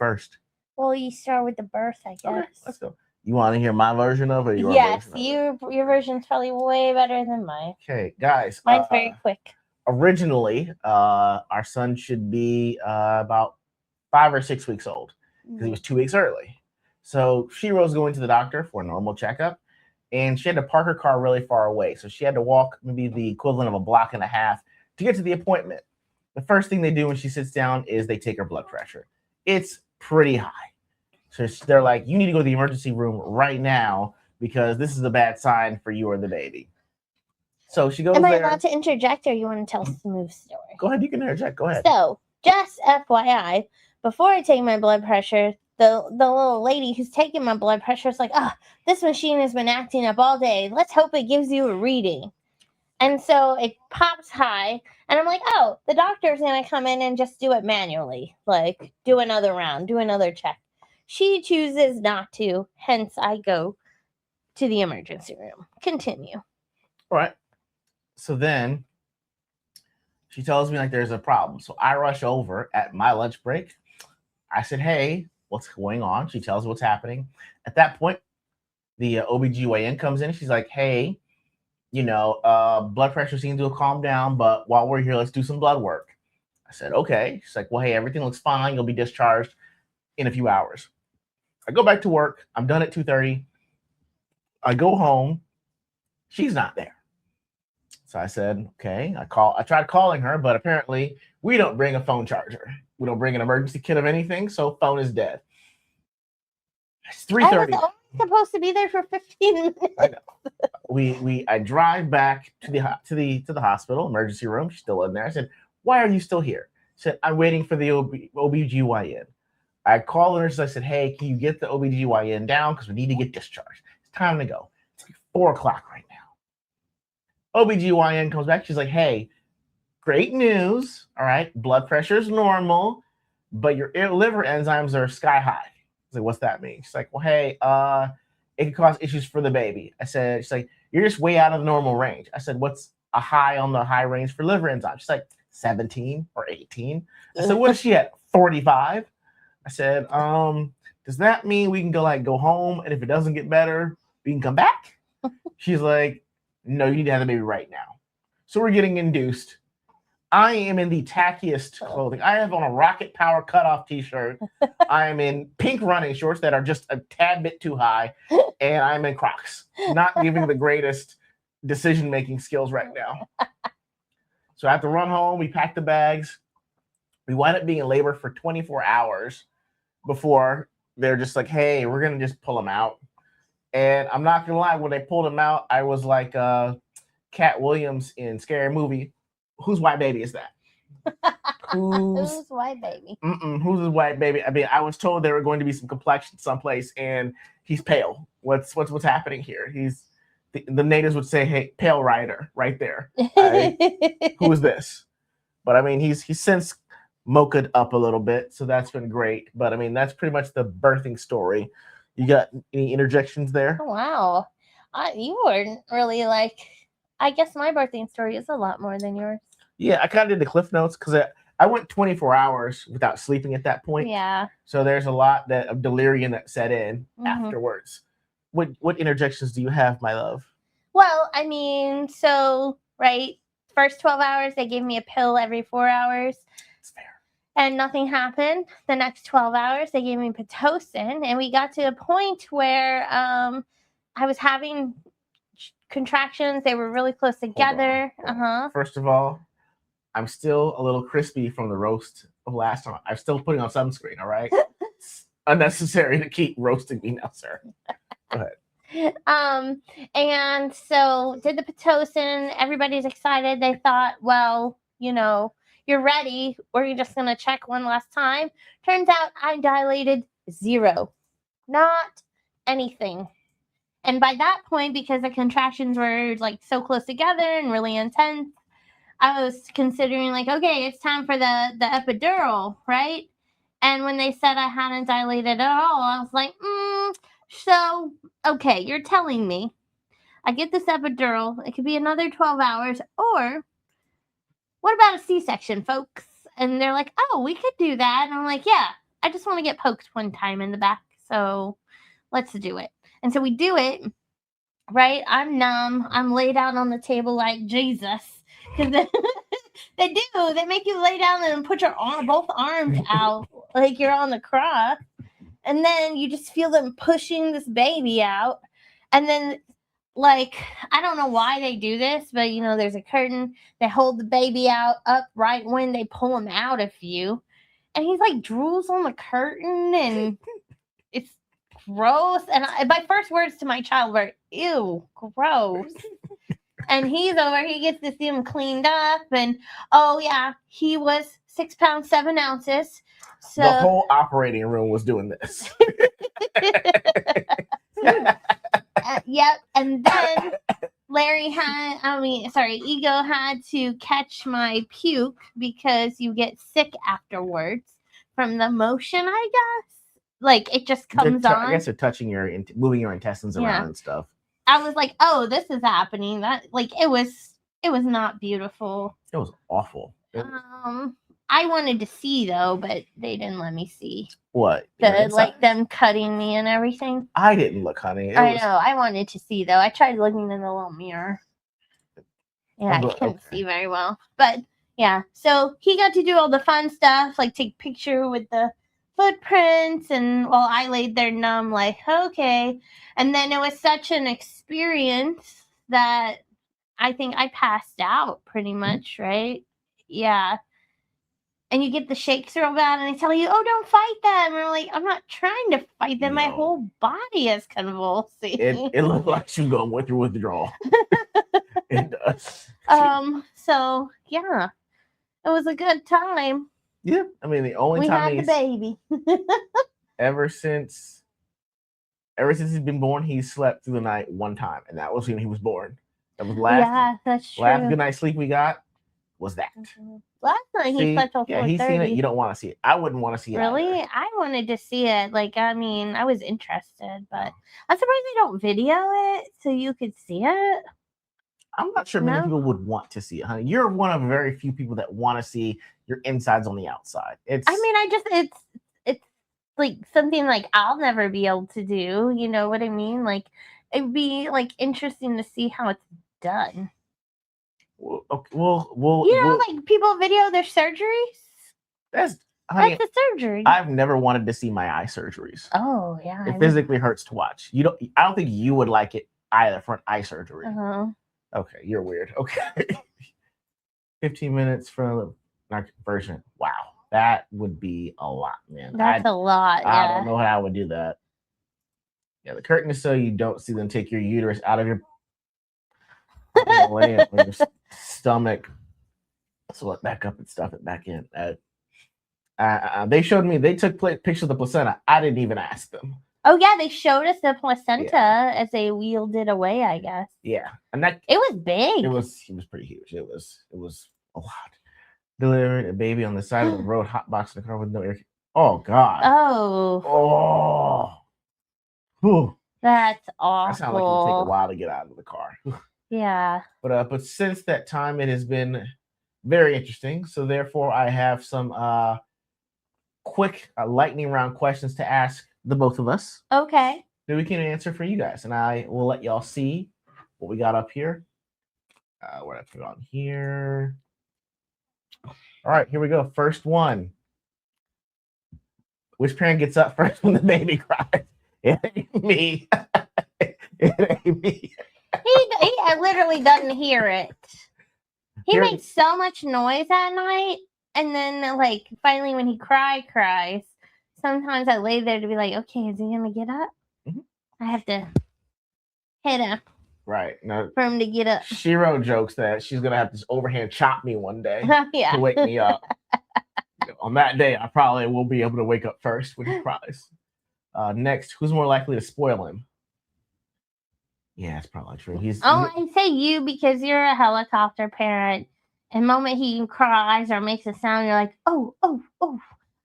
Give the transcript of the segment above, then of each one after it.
first? Well, you start with the birth, I guess. Okay, let's go. You want to hear my version of it? Or your Yes, version of your version's probably way better than mine. Okay, guys. Mine's very quick. Originally, our son should be about 5 or 6 weeks old because he was 2 weeks early. So she was going to the doctor for a normal checkup, and she had to park her car really far away. So she had to walk maybe the equivalent of a block and a half to get to the appointment. The first thing they do when she sits down is they take her blood pressure. It's pretty high. So they're like, you need to go to the emergency room right now because this is a bad sign for you or the baby. So she goes there. Am I there. allowed to interject, or you want to tell a smooth story? Go ahead, you can interject. Go ahead. So, just FYI, before I take my blood pressure, the little lady who's taking my blood pressure is like, this machine has been acting up all day. Let's hope it gives you a reading. And so it pops high, and I'm like, the doctor's going to come in and just do it manually. Like, do another round, do another check. She chooses not to, hence I go to the emergency room. Continue. All right. So then she tells me like there's a problem. So I rush over at my lunch break. I said, hey, what's going on? She tells me what's happening. At that point, the OBGYN comes in. She's like, hey, blood pressure seems to have calmed down, but while we're here, let's do some blood work. I said, okay. She's like, well, hey, everything looks fine. You'll be discharged in a few hours. I go back to work. I'm done at 2:30. I go home. She's not there. So I said, okay. I tried calling her, but apparently we don't bring a phone charger. We don't bring an emergency kit of anything, so phone is dead. It's 3:30. I was only supposed to be there for 15 minutes. I know. I drive back to the hospital emergency room. She's still in there. I said, why are you still here? She said, I'm waiting for the OBGYN. I called the nurse. I said, hey, can you get the OBGYN down? Because we need to get discharged. It's time to go. It's like 4 o'clock right now. OBGYN comes back. She's like, hey, great news. All right. Blood pressure is normal, but your liver enzymes are sky high. I was like, what's that mean? She's like, well, hey, it could cause issues for the baby. She's like, you're just way out of the normal range. I said, what's a high on the high range for liver enzymes? She's like, 17 or 18. I said, what is she at? 45? I said, does that mean we can go home, and if it doesn't get better, we can come back? She's like, no, you need to have the baby right now. So we're getting induced. I am in the tackiest clothing. I have on a Rocket Power cutoff t-shirt. I am in pink running shorts that are just a tad bit too high, and I'm in Crocs. Not giving the greatest decision-making skills right now. So I have to run home. We pack the bags. We wind up being in labor for 24 hours before they're just like, hey, we're going to just pull them out. And I'm not going to lie, when they pulled him out, I was like Cat Williams in Scary Movie. Whose white baby is that? Who's white baby? Who's his white baby? I mean, I was told there were going to be some complexion someplace, and he's pale. What's happening here? The natives would say, hey, pale rider, right there. Who is this? But I mean, he's since mochaed up a little bit, so that's been great. But I mean, that's pretty much the birthing story. You got any interjections there? Oh, wow. You weren't really like, I guess my birthing story is a lot more than yours. Yeah, I kind of did the cliff notes because I went 24 hours without sleeping at that point. Yeah. So there's a lot of delirium that set in afterwards. What interjections do you have, my love? Well, I mean, so, right, first 12 hours, they gave me a pill every 4 hours. That's fair. And nothing happened. The next 12 hours, they gave me Pitocin. And we got to a point where I was having contractions. They were really close together. First of all, I'm still a little crispy from the roast of last time. I'm still putting on sunscreen, all right? It's unnecessary to keep roasting me now, sir. Go ahead. And so did the Pitocin. Everybody's excited. They thought, well, you're ready. We're just going to check one last time. Turns out I dilated 0. Not anything. And by that point, because the contractions were like so close together and really intense, I was considering like, okay, it's time for the epidural, right? And when they said I hadn't dilated at all, I was like, so, okay, you're telling me I get this epidural. It could be another 12 hours. Or what about a C-section, folks? And they're like, oh, we could do that. And I'm like, yeah, I just want to get poked one time in the back. So let's do it. And so we do it, right? I'm numb. I'm laid out on the table like Jesus. Because they do. They make you lay down and put your both arms out like you're on the cross. And then you just feel them pushing this baby out. And then, like, I don't know why they do this, but, there's a curtain. They hold the baby out up right when they pull him out of you. And he's like drools on the curtain, and it's gross. And my first words to my child were, ew, gross. And he's over, he gets to see him cleaned up. And, oh, yeah, he was 6 pounds, 7 ounces. So the whole operating room was doing this. Yep. And then E.G.O had to catch my puke because you get sick afterwards from the motion, I guess. Like, it just comes on. I guess they're touching moving your intestines around and stuff. I was like, oh, this is happening. That, like, it was not beautiful. It was awful. I wanted to see, though, but they didn't let me see. What? Them cutting me and everything. I didn't look, honey. I know. I wanted to see, though. I tried looking in the little mirror. Yeah, I couldn't see very well. But, yeah. So, he got to do all the fun stuff, like take picture with the footprints, and while I laid there numb, like, okay. And then it was such an experience that I think I passed out pretty much, right? Yeah. And you get the shakes real bad, and they tell you, oh, don't fight them. And I'm like, I'm not trying to fight them. No. My whole body is convulsing. It looked like she was going through withdrawal. It does. So, yeah. It was a good time. Yeah. I mean, the only time we had the baby. ever since he's been born, he's slept through the night one time, and that was when he was born. That was that's true. Last good night's sleep we got was that. Mm-hmm. Last night he slept till 4:30. Yeah, he's seen it. You don't want to see it. I wouldn't want to see it. Really? Either. I wanted to see it. Like, I mean, I was interested, but I'm surprised they don't video it so you could see it. I'm not sure many people would want to see it, honey. You're one of very few people that want to see your insides on the outside. It's like something like I'll never be able to do. You know what I mean? Like, it'd be like interesting to see how it's done. Well, like people video their surgeries. That's the surgery. I've never wanted to see my eye surgeries. Oh yeah, it physically hurts to watch. I don't think you would like it either for an eye surgery. Okay, you're weird. Okay, 15 minutes for the version. Wow, that would be a lot, man. That's a lot. Yeah. I don't know how I would do that. Yeah, the curtain is so you don't see them take your uterus out of your lay on your stomach, so it back up and stuff it back in. They showed me, they took pictures of the placenta. I didn't even ask them. Oh yeah, they showed us the placenta as they wheeled it away, I guess. Yeah, and that it was big. It was pretty huge. It was a lot. Delivered a baby on the side of the road, hot box in the car with no air. Oh God. Oh. Whew. That's awful. That sounds like it would take a while to get out of the car. Yeah. But since that time, it has been very interesting. So therefore, I have some quick lightning round questions to ask the both of us. Okay. That we can answer for you guys, and I will let y'all see what we got up here. What I put on here. All right, here we go. First one. Which parent gets up first when the baby cries? It ain't me. It ain't me. He literally doesn't hear it. He makes so much noise at night, and then like finally when he cries, sometimes I lay there to be like, okay, is he gonna get up? Mm-hmm. I have to hit him. Right. No, for him to get up. Shiro jokes that she's gonna have to overhand chop me one day to wake me up. On that day, I probably will be able to wake up first when he cries. Next, who's more likely to spoil him? Yeah, it's probably true. I say you because you're a helicopter parent. And the moment he cries or makes a sound, you're like, oh.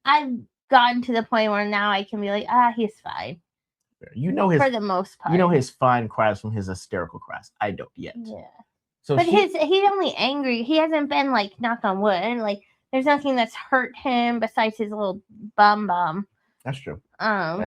I've gotten to the point where now I can be like, he's fine. For the most part. You know his fine cries from his hysterical cries. I don't yet. Yeah. So but he's only angry. He hasn't been like, knock on wood, like there's nothing that's hurt him besides his little bum. That's true. Um,